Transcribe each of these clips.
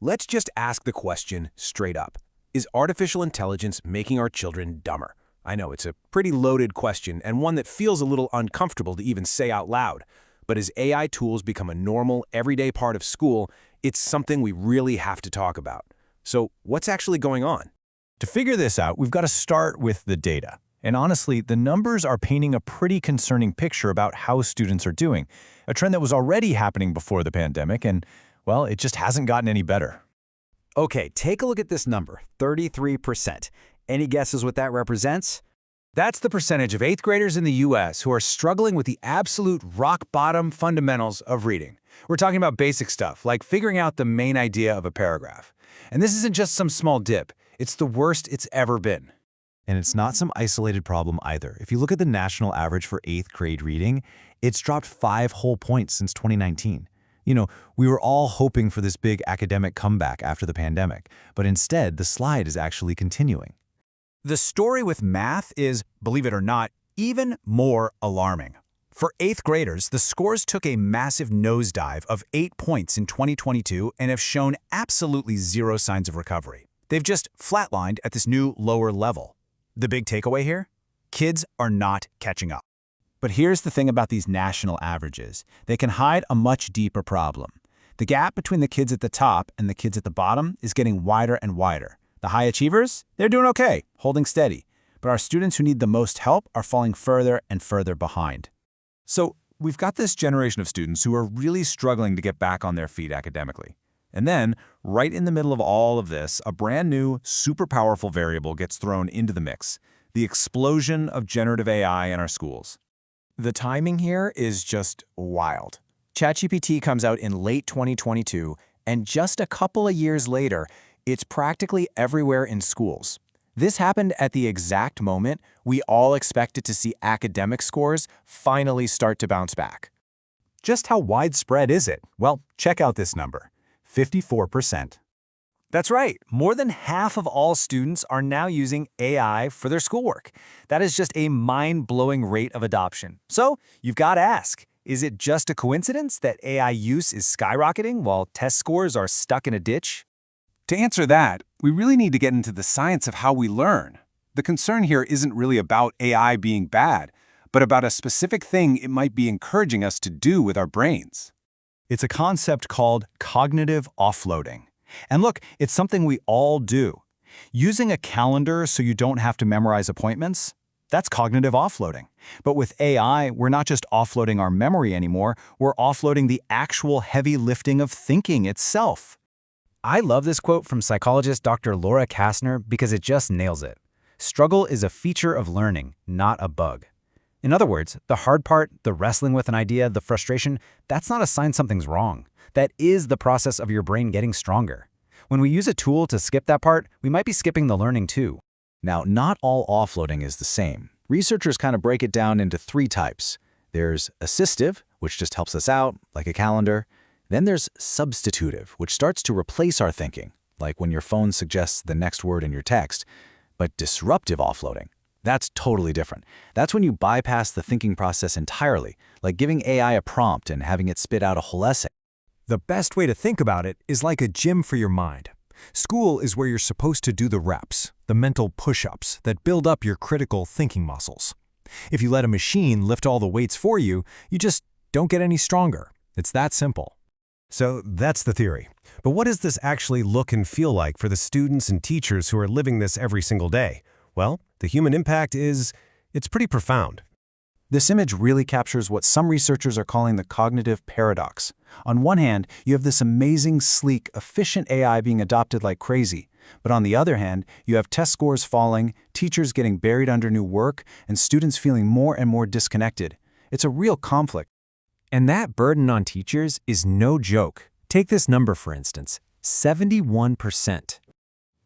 Let's just ask the question straight up. Is artificial intelligence making our children dumber? I know it's a pretty loaded question and one that feels a little uncomfortable to even say out loud. But as AI tools become a normal, everyday part of school, it's something we really have to talk about. So what's actually going on? To figure this out, we've got to start with the data. And honestly, the numbers are painting a pretty concerning picture about how students are doing, a trend that was already happening before the pandemic, and, well, it just hasn't gotten any better. Okay, take a look at this number, 33%. Any guesses what that represents? That's the percentage of 8th graders in the U.S. who are struggling with the absolute rock-bottom fundamentals of reading. We're talking about basic stuff, like figuring out the main idea of a paragraph. And this isn't just some small dip. It's the worst it's ever been. And it's not some isolated problem either. If you look at the national average for 8th grade reading, it's dropped 5 whole points since 2019. We were all hoping for this big academic comeback after the pandemic, but instead, the slide is actually continuing. The story with math is, believe it or not, even more alarming. For 8th graders, the scores took a massive nosedive of 8 points in 2022 and have shown absolutely zero signs of recovery. They've just flatlined at this new lower level. The big takeaway here? Kids are not catching up. But here's the thing about these national averages. They can hide a much deeper problem. The gap between the kids at the top and the kids at the bottom is getting wider and wider. The high achievers, they're doing okay, holding steady. But our students who need the most help are falling further and further behind. So we've got this generation of students who are really struggling to get back on their feet academically. And then, right in the middle of all of this, a brand new, super powerful variable gets thrown into the mix: the explosion of generative AI in our schools. The timing here is just wild. ChatGPT comes out in late 2022, and just a couple of years later, it's practically everywhere in schools. This happened at the exact moment we all expected to see academic scores finally start to bounce back. Just how widespread is it? Well, check out this number, 54%. That's right. More than half of all students are now using AI for their schoolwork. That is just a mind-blowing rate of adoption. So you've got to ask, is it just a coincidence that AI use is skyrocketing while test scores are stuck in a ditch? To answer that, we really need to get into the science of how we learn. The concern here isn't really about AI being bad, but about a specific thing it might be encouraging us to do with our brains. It's a concept called cognitive offloading. And look, it's something we all do. Using a calendar so you don't have to memorize appointments, that's cognitive offloading. But with AI, we're not just offloading our memory anymore, we're offloading the actual heavy lifting of thinking itself. I love this quote from psychologist Dr. Laura Kastner because it just nails it. Struggle is a feature of learning, not a bug. In other words, the hard part, the wrestling with an idea, the frustration, that's not a sign something's wrong. That is the process of your brain getting stronger. When we use a tool to skip that part, we might be skipping the learning too. Now, not all offloading is the same. Researchers kind of break it down into 3 types. There's assistive, which just helps us out, like a calendar. Then there's substitutive, which starts to replace our thinking, like when your phone suggests the next word in your text. But disruptive offloading, that's totally different. That's when you bypass the thinking process entirely, like giving AI a prompt and having it spit out a whole essay. The best way to think about it is like a gym for your mind. School is where you're supposed to do the reps, the mental push-ups that build up your critical thinking muscles. If you let a machine lift all the weights for you, you just don't get any stronger. It's that simple. So that's the theory. But what does this actually look and feel like for the students and teachers who are living this every single day? Well, the human impact it's pretty profound. This image really captures what some researchers are calling the cognitive paradox. On one hand, you have this amazing, sleek, efficient AI being adopted like crazy. But on the other hand, you have test scores falling, teachers getting buried under new work, and students feeling more and more disconnected. It's a real conflict. And that burden on teachers is no joke. Take this number, for instance, 71%.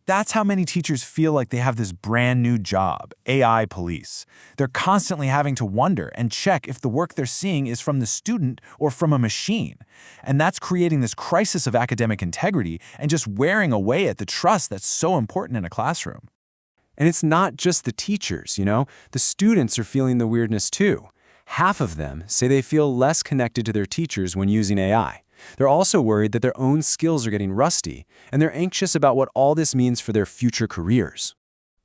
That's how many teachers feel like they have this brand new job, AI police. They're constantly having to wonder and check if the work they're seeing is from the student or from a machine. And that's creating this crisis of academic integrity and just wearing away at the trust that's so important in a classroom. And it's not just the teachers, the students are feeling the weirdness too. Half of them say they feel less connected to their teachers when using AI. They're also worried that their own skills are getting rusty, and they're anxious about what all this means for their future careers.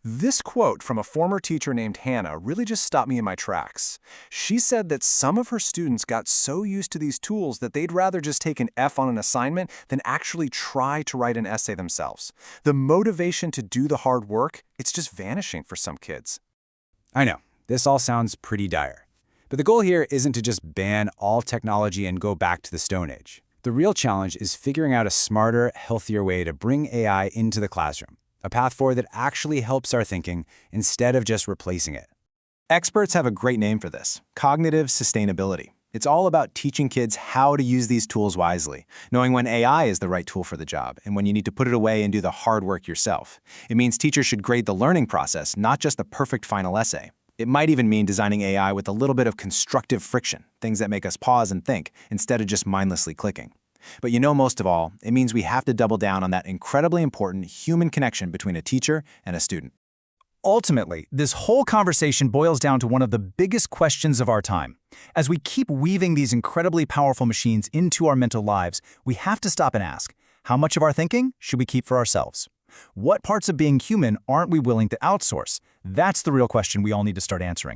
This quote from a former teacher named Hannah really just stopped me in my tracks. She said that some of her students got so used to these tools that they'd rather just take an F on an assignment than actually try to write an essay themselves. The motivation to do the hard work, it's just vanishing for some kids. I know, this all sounds pretty dire. But the goal here isn't to just ban all technology and go back to the Stone Age. The real challenge is figuring out a smarter, healthier way to bring AI into the classroom. A path forward that actually helps our thinking instead of just replacing it. Experts have a great name for this: cognitive sustainability. It's all about teaching kids how to use these tools wisely, knowing when AI is the right tool for the job, and when you need to put it away and do the hard work yourself. It means teachers should grade the learning process, not just the perfect final essay. It might even mean designing AI with a little bit of constructive friction, things that make us pause and think, instead of just mindlessly clicking. But most of all, it means we have to double down on that incredibly important human connection between a teacher and a student. Ultimately, this whole conversation boils down to one of the biggest questions of our time. As we keep weaving these incredibly powerful machines into our mental lives, we have to stop and ask, how much of our thinking should we keep for ourselves? What parts of being human aren't we willing to outsource? That's the real question we all need to start answering.